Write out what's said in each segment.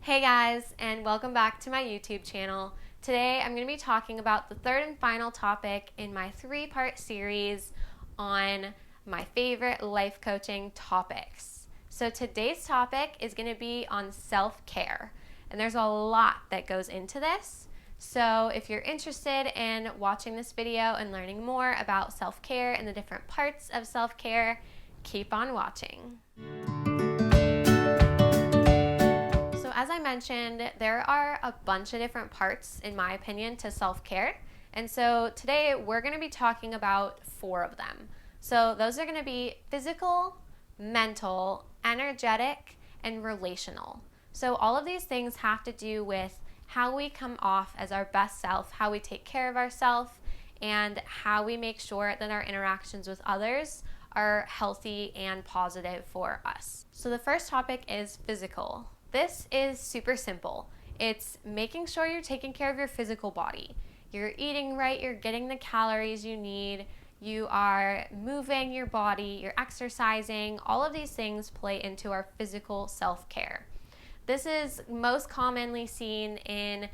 Hey guys, and welcome back to my YouTube channel. Today I'm going to be talking about the third and final topic in my three-part series on my favorite life coaching topics. So today's topic is going to be on self-care, and there's a lot that goes into this. So if you're interested in watching this video and learning more about self-care and the different parts of self-care, keep on watching. As I mentioned, there are a bunch of different parts, in my opinion, to self-care. And so today we're going to be talking about 4 of them. So those are going to be physical, mental, energetic, and relational. So all of these things have to do with how we come off as our best self, how we take care of ourselves, and how we make sure that our interactions with others are healthy and positive for us. So the first topic is physical. This is super simple. It's making sure you're taking care of your physical body. You're eating right, you're getting the calories you need, you are moving your body, you're exercising. All of these things play into our physical self-care. This is most commonly seen in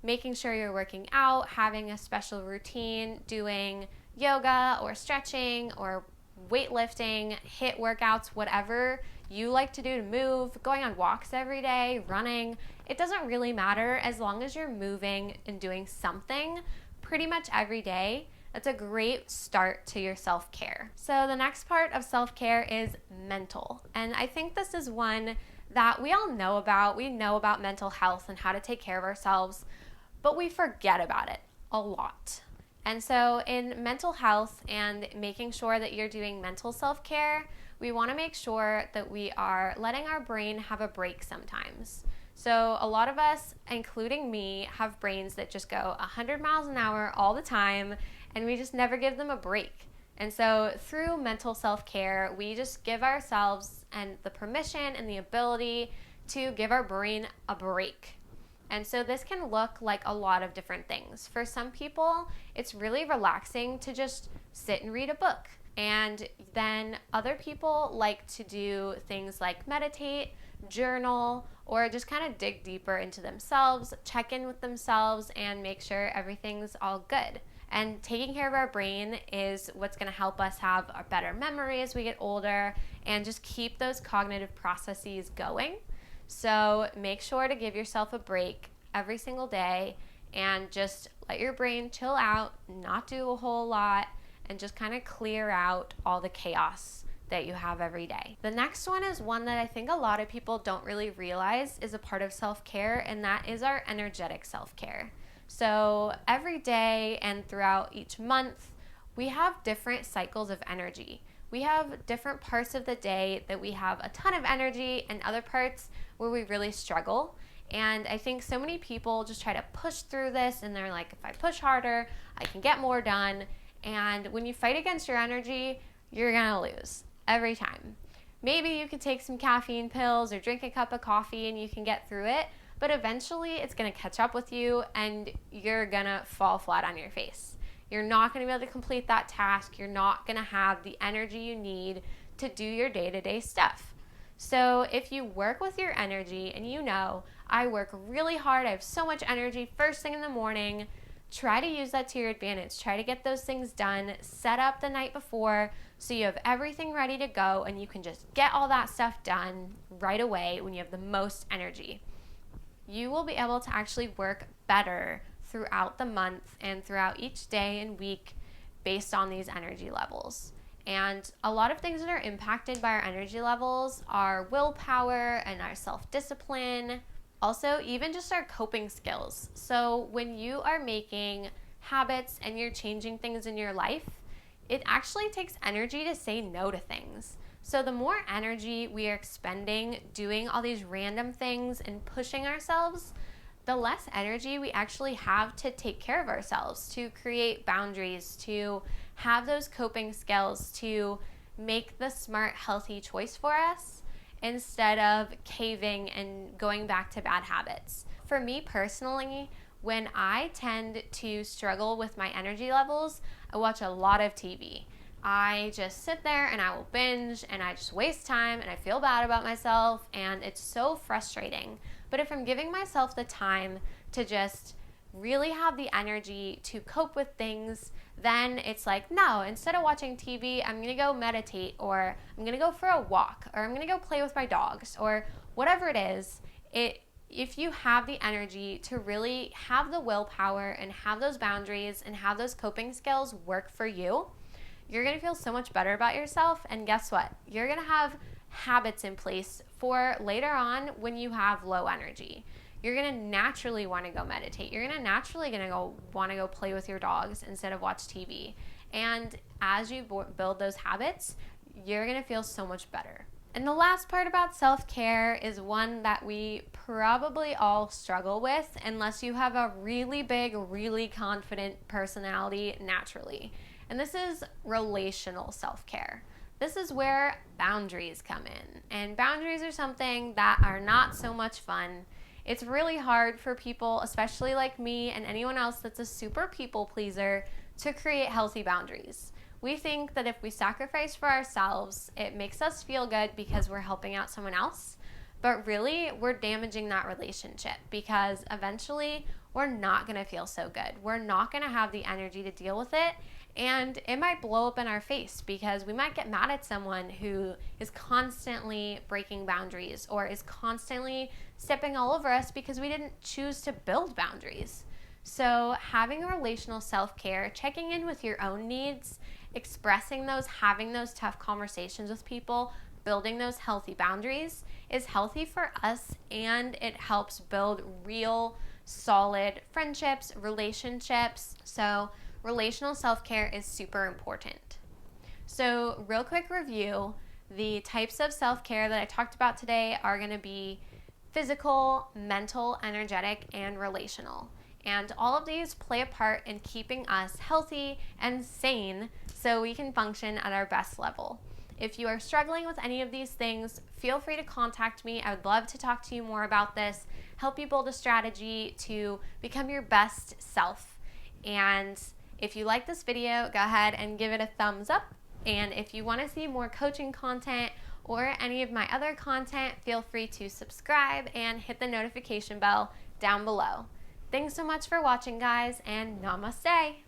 making sure you're working out, having a special routine, doing yoga or stretching or weightlifting, HIIT workouts, whatever you like to do to move, going on walks every day, running. It doesn't really matter as long as you're moving and doing something pretty much every day. That's a great start to your self-care. So the next part of self-care is mental. And I think this is one that we all know about. We know about mental health and how to take care of ourselves, but we forget about it a lot. And so in mental health and making sure that you're doing mental self-care, we want to make sure that we are letting our brain have a break sometimes. So a lot of us, including me, have brains that just go 100 miles an hour all the time, and we just never give them a break. And so through mental self-care, we just give ourselves and the permission and the ability to give our brain a break. And so this can look like a lot of different things. For some people, it's really relaxing to just sit and read a book. And then other people like to do things like meditate, journal, or just kind of dig deeper into themselves, check in with themselves, and make sure everything's all good. And taking care of our brain is what's going to help us have a better memory as we get older and just keep those cognitive processes going. So make sure to give yourself a break every single day and just let your brain chill out, not do a whole lot, and just kind of clear out all the chaos that you have every day. The next one is one that I think a lot of people don't really realize is a part of self-care, and that is our energetic self-care. So every day and throughout each month, we have different cycles of energy. We have different parts of the day that we have a ton of energy and other parts where we really struggle. And I think so many people just try to push through this and they're like, if I push harder, I can get more done. And when you fight against your energy, you're gonna lose every time. Maybe you could take some caffeine pills or drink a cup of coffee and you can get through it, but eventually it's gonna catch up with you and you're gonna fall flat on your face. You're not going to be able to complete that task. You're not going to have the energy you need to do your day-to-day stuff. So if you work with your energy and you know, I work really hard, I have so much energy first thing in the morning, try to use that to your advantage. Try to get those things done, set up the night before so you have everything ready to go and you can just get all that stuff done right away when you have the most energy. You will be able to actually work better throughout the month and throughout each day and week based on these energy levels. And a lot of things that are impacted by our energy levels are willpower and our self-discipline, also even just our coping skills. So when you are making habits and you're changing things in your life, it actually takes energy to say no to things. So the more energy we are expending doing all these random things and pushing ourselves, the less energy we actually have to take care of ourselves, to create boundaries, to have those coping skills, to make the smart, healthy choice for us instead of caving and going back to bad habits. For me personally, when I tend to struggle with my energy levels, I watch a lot of TV. I just sit there and I will binge and I just waste time and I feel bad about myself and it's so frustrating. But if I'm giving myself the time to just really have the energy to cope with things, then it's like, no, instead of watching TV, I'm going to go meditate, or I'm going to go for a walk, or I'm going to go play with my dogs, or whatever it is. If you have the energy to really have the willpower and have those boundaries and have those coping skills work for you, you're going to feel so much better about yourself. And guess what? You're going to have habits in place for later on when you have low energy. You're going to naturally want to go meditate. You're going to naturally want to go play with your dogs instead of watch TV. And as you build those habits, you're going to feel so much better. And the last part about self-care is one that we probably all struggle with unless you have a really big, really confident personality naturally. And this is relational self-care. This is where boundaries come in. And boundaries are something that are not so much fun. It's really hard for people, especially like me and anyone else that's a super people pleaser, to create healthy boundaries. We think that if we sacrifice for ourselves, it makes us feel good because we're helping out someone else. But really, we're damaging that relationship because eventually we're not going to feel so good. We're not going to have the energy to deal with it. And it might blow up in our face because we might get mad at someone who is constantly breaking boundaries or is constantly stepping all over us because we didn't choose to build boundaries. So having a relational self-care, checking in with your own needs, expressing those, having those tough conversations with people, building those healthy boundaries is healthy for us, and it helps build real, solid friendships, relationships. So relational self-care is super important. So real quick review, the types of self-care that I talked about today are going to be physical, mental, energetic, and relational. And all of these play a part in keeping us healthy and sane so we can function at our best level. If you are struggling with any of these things, feel free to contact me. I would love to talk to you more about this, help you build a strategy to become your best self. And if you like this video, go ahead and give it a thumbs up. And if you want to see more coaching content or any of my other content, feel free to subscribe and hit the notification bell down below. Thanks so much for watching, guys, and namaste.